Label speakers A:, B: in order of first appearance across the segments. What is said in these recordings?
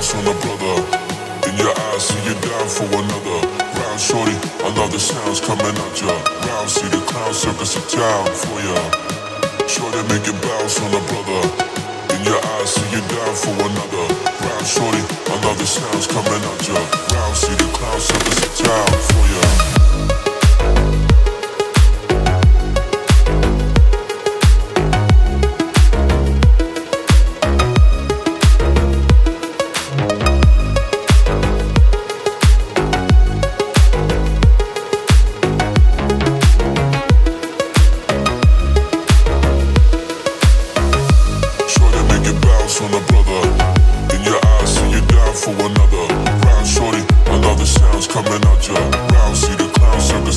A: bounce on a brother. In your eyes, see you down for another. Round shorty, I love the sounds coming at ya. Round, see the clown circus of town for ya. Shorty, make it bounce on a brother. In your eyes, see you down for another. Round shorty, I love the sounds coming at ya. Round, see the clown circus of town for ya. On a brother, in your eyes, see you down for another. Round shorty, I love the sounds coming at ya. Round, see the clown circus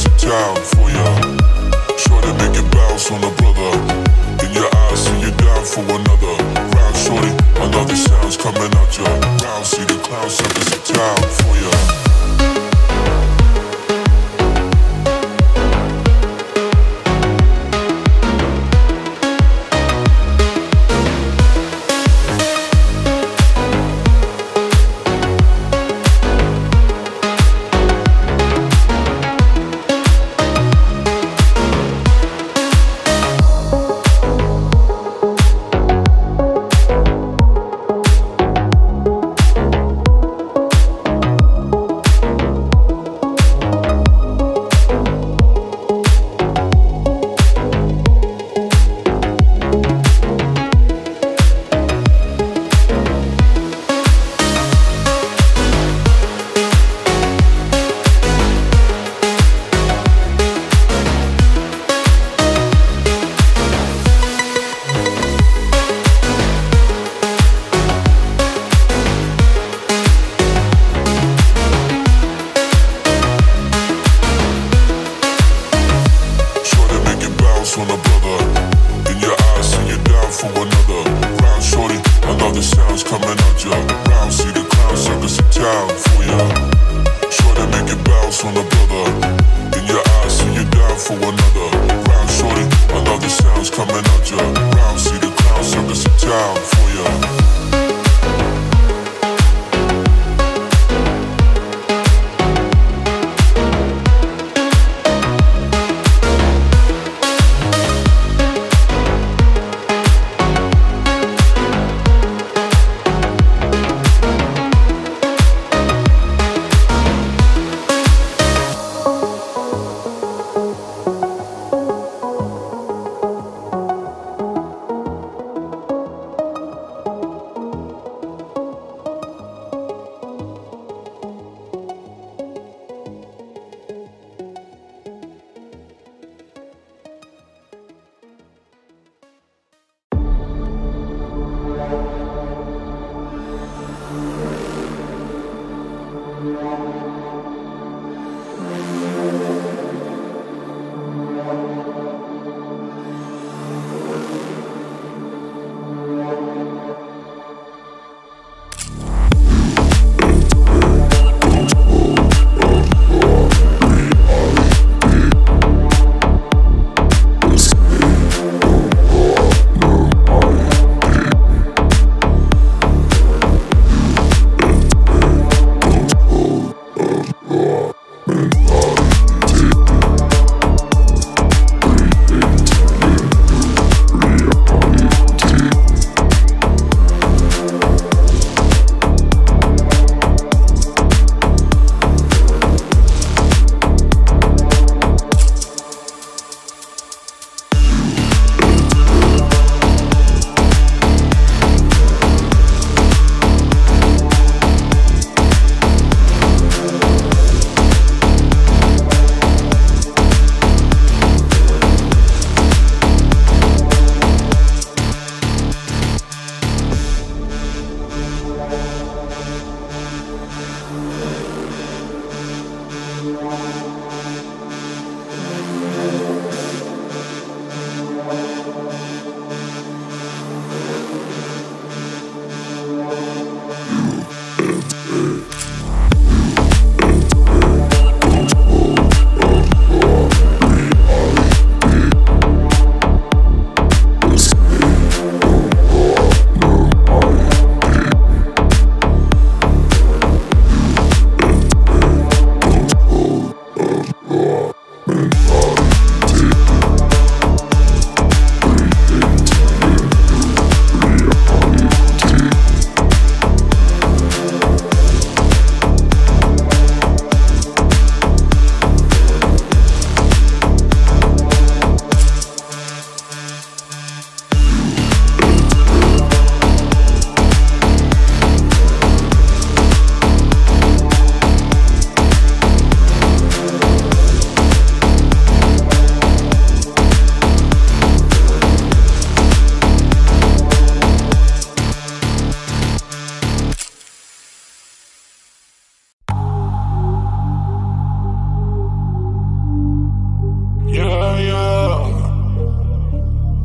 A: Yeah, yeah.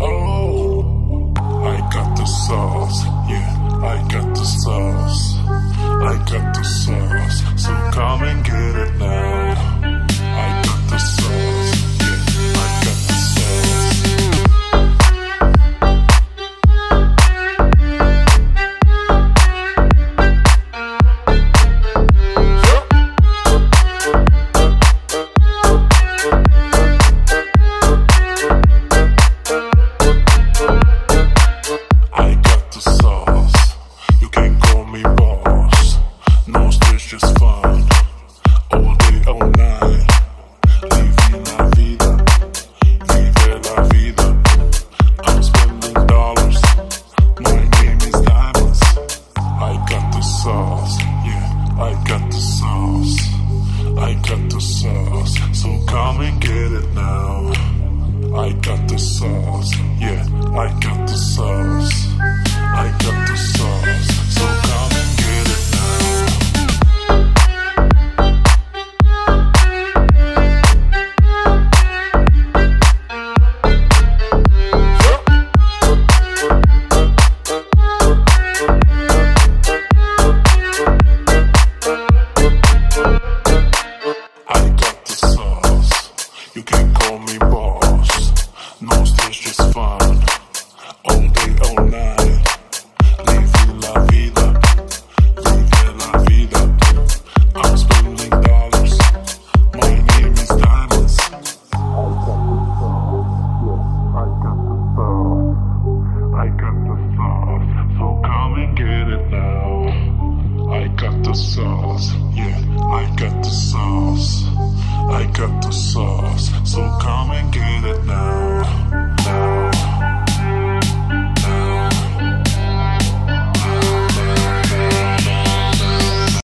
A: Oh, I got the sauce. Yeah, I got the sauce. I got the sauce. So come and get it now. I got the sauce. Yeah, I got the sauce. You can call me boss. No stress, just fun.